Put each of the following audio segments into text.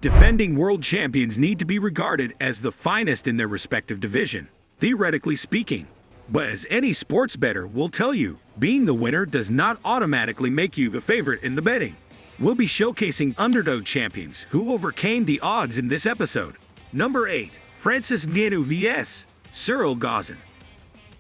Defending world champions need to be regarded as the finest in their respective division, theoretically speaking. But as any sports bettor will tell you, being the winner does not automatically make you the favorite in the betting. We'll be showcasing underdog champions who overcame the odds in this episode. Number 8. Francis Ngannou vs. Ciryl Gane.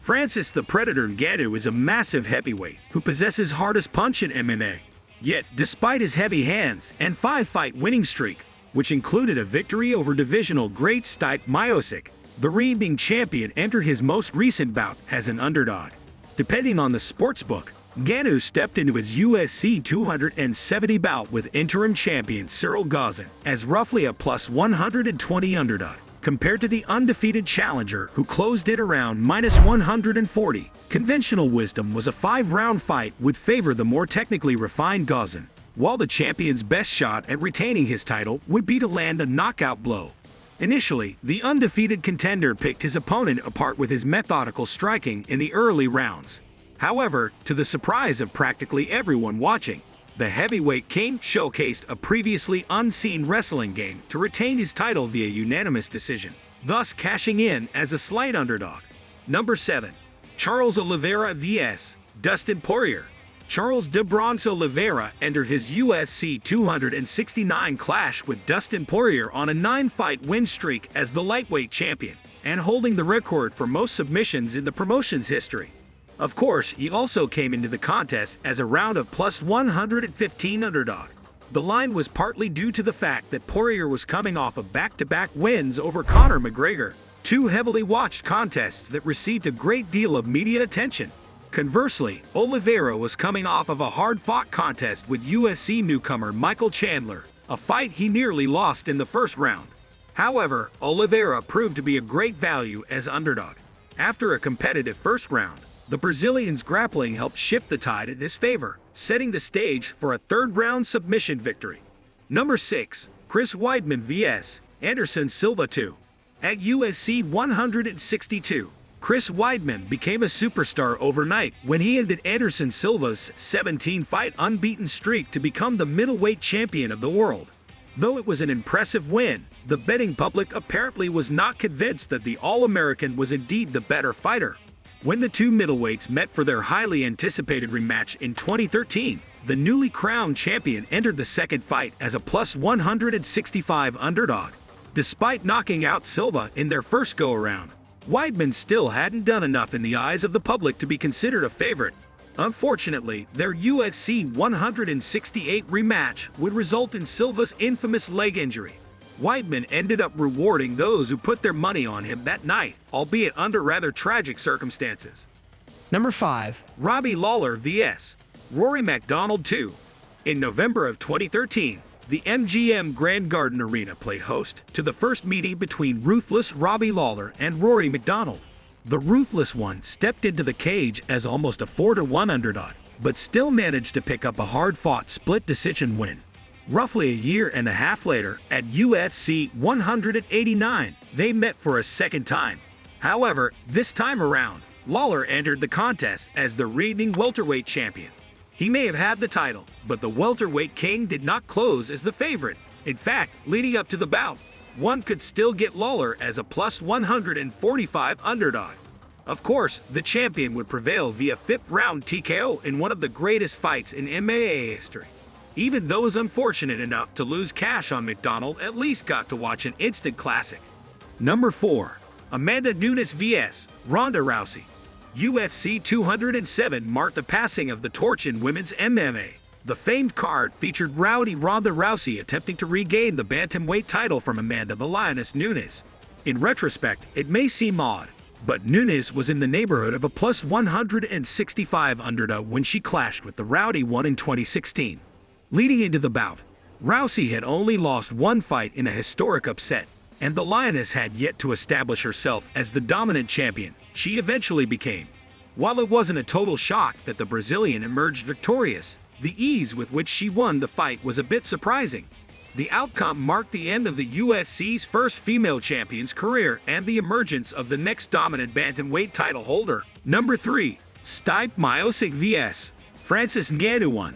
Francis the Predator Ngannou is a massive heavyweight who possesses hardest punch in MMA. Yet, despite his heavy hands and 5-fight winning streak, which included a victory over divisional great Stipe Miocic, the reigning champion entered his most recent bout as an underdog. Depending on the sportsbook, Ngannou stepped into his UFC 270 bout with interim champion Ciryl Gane as roughly a plus 120 underdog, compared to the undefeated challenger who closed it around minus 140. Conventional wisdom was a 5-round fight would favor the more technically refined Gane, while the champion's best shot at retaining his title would be to land a knockout blow. Initially, the undefeated contender picked his opponent apart with his methodical striking in the early rounds. However, to the surprise of practically everyone watching, the heavyweight king showcased a previously unseen wrestling game to retain his title via unanimous decision, thus cashing in as a slight underdog. Number 7. Charles Oliveira vs. Dustin Poirier. Charles de Bronx Oliveira entered his UFC 269 clash with Dustin Poirier on a 9-fight win streak as the lightweight champion, and holding the record for most submissions in the promotion's history. Of course, he also came into the contest as a round of plus 115 underdog. The line was partly due to the fact that Poirier was coming off of back-to-back wins over Conor McGregor, two heavily watched contests that received a great deal of media attention. Conversely, Oliveira was coming off of a hard-fought contest with UFC newcomer Michael Chandler, a fight he nearly lost in the first round. However, Oliveira proved to be a great value as underdog. After a competitive first round, the Brazilian's grappling helped shift the tide in his favor, setting the stage for a third-round submission victory. Number 6. Chris Weidman vs. Anderson Silva 2. At UFC 162, Chris Weidman became a superstar overnight when he ended Anderson Silva's 17-fight unbeaten streak to become the middleweight champion of the world. Though it was an impressive win, the betting public apparently was not convinced that the All-American was indeed the better fighter. When the two middleweights met for their highly anticipated rematch in 2013, the newly crowned champion entered the second fight as a plus 165 underdog. Despite knocking out Silva in their first go-around, Weidman still hadn't done enough in the eyes of the public to be considered a favorite. Unfortunately, their UFC 168 rematch would result in Silva's infamous leg injury. Weidman ended up rewarding those who put their money on him that night, albeit under rather tragic circumstances. Number 5. Robbie Lawler vs. Rory MacDonald 2. In November of 2013, the MGM Grand Garden Arena played host to the first meeting between ruthless Robbie Lawler and Rory MacDonald. The ruthless one stepped into the cage as almost a 4-1 underdog, but still managed to pick up a hard-fought split decision win. Roughly a year and a half later, at UFC 189, they met for a second time. However, this time around, Lawler entered the contest as the reigning welterweight champion. He may have had the title, but the welterweight king did not close as the favorite. In fact, leading up to the bout, one could still get Lawler as a plus 145 underdog. Of course, the champion would prevail via 5th-round TKO in one of the greatest fights in MMA history. Even those unfortunate enough to lose cash on MacDonald at least got to watch an instant classic. Number 4. Amanda Nunes vs. Ronda Rousey. UFC 207 marked the passing of the torch in women's MMA. The famed card featured rowdy Ronda Rousey attempting to regain the bantamweight title from Amanda the Lioness Nunes. In retrospect, it may seem odd, but Nunes was in the neighborhood of a plus 165 underdog when she clashed with the rowdy one in 2016. Leading into the bout, Rousey had only lost one fight in a historic upset, and the Lioness had yet to establish herself as the dominant champion she eventually became. While it wasn't a total shock that the Brazilian emerged victorious, the ease with which she won the fight was a bit surprising. The outcome marked the end of the UFC's first female champion's career and the emergence of the next dominant bantamweight title holder. Number 3. Stipe Miocic vs. Francis Ngannou 1.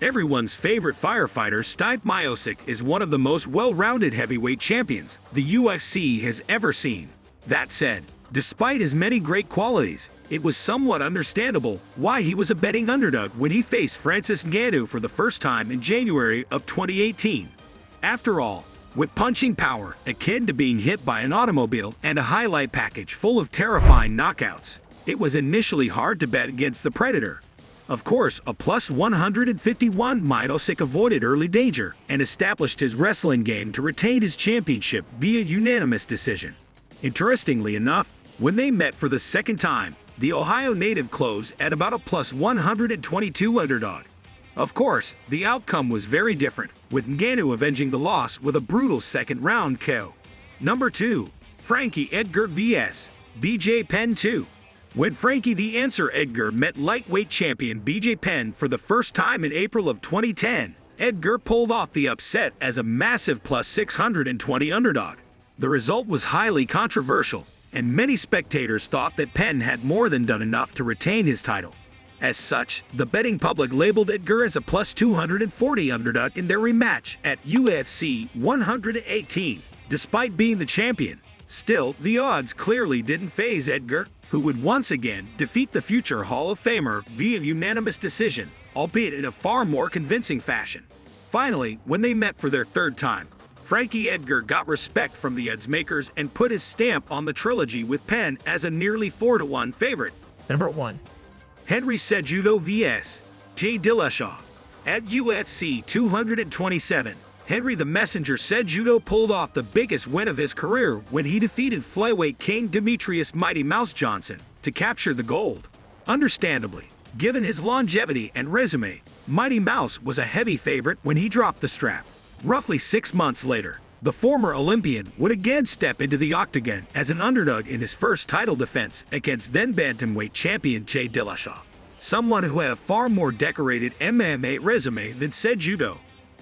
Everyone's favorite firefighter, Stipe Miocic, is one of the most well-rounded heavyweight champions the UFC has ever seen. That said, despite his many great qualities, it was somewhat understandable why he was a betting underdog when he faced Francis Ngannou for the first time in January of 2018. After all, with punching power akin to being hit by an automobile and a highlight package full of terrifying knockouts, it was initially hard to bet against the Predator. Of course, a plus 151 Miocic avoided early danger and established his wrestling game to retain his championship via unanimous decision. Interestingly enough, when they met for the second time, the Ohio native closed at about a plus 122 underdog. Of course, the outcome was very different, with Ngannou avenging the loss with a brutal second-round KO. Number 2. Frankie Edgar vs. BJ Penn 2. When Frankie the Answer Edgar met lightweight champion BJ Penn for the first time in April of 2010, Edgar pulled off the upset as a massive plus 620 underdog. The result was highly controversial, and many spectators thought that Penn had more than done enough to retain his title. As such, the betting public labeled Edgar as a plus 240 underdog in their rematch at UFC 118. Despite being the champion, still, the odds clearly didn't faze Edgar, who would once again defeat the future Hall of Famer via unanimous decision, albeit in a far more convincing fashion. Finally, when they met for their third time, Frankie Edgar got respect from the Oddsmakers and put his stamp on the trilogy with Penn as a nearly 4-1 favorite. Number 1. Henry Cejudo vs. Dillashaw. At UFC 227, Henry the Messenger Cejudo pulled off the biggest win of his career when he defeated flyweight king Demetrius Mighty Mouse Johnson to capture the gold. Understandably, given his longevity and resume, Mighty Mouse was a heavy favorite when he dropped the strap. Roughly 6 months later, the former Olympian would again step into the octagon as an underdog in his first title defense against then bantamweight champion Dillashaw, someone who had a far more decorated MMA resume than Cejudo.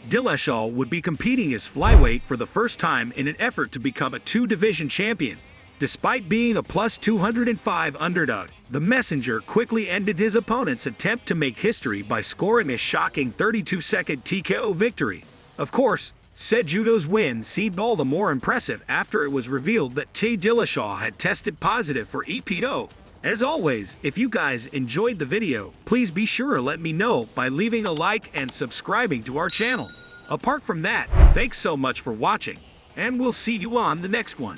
Dillashaw would be competing as flyweight for the first time in an effort to become a two-division champion. Despite being a plus 205 underdog, the Messenger quickly ended his opponent's attempt to make history by scoring a shocking 32-second TKO victory. Of course, Cejudo's win seemed all the more impressive after it was revealed that Dillashaw had tested positive for EPO. As always, if you guys enjoyed the video, please be sure to let me know by leaving a like and subscribing to our channel. Apart from that, thanks so much for watching, and we'll see you on the next one.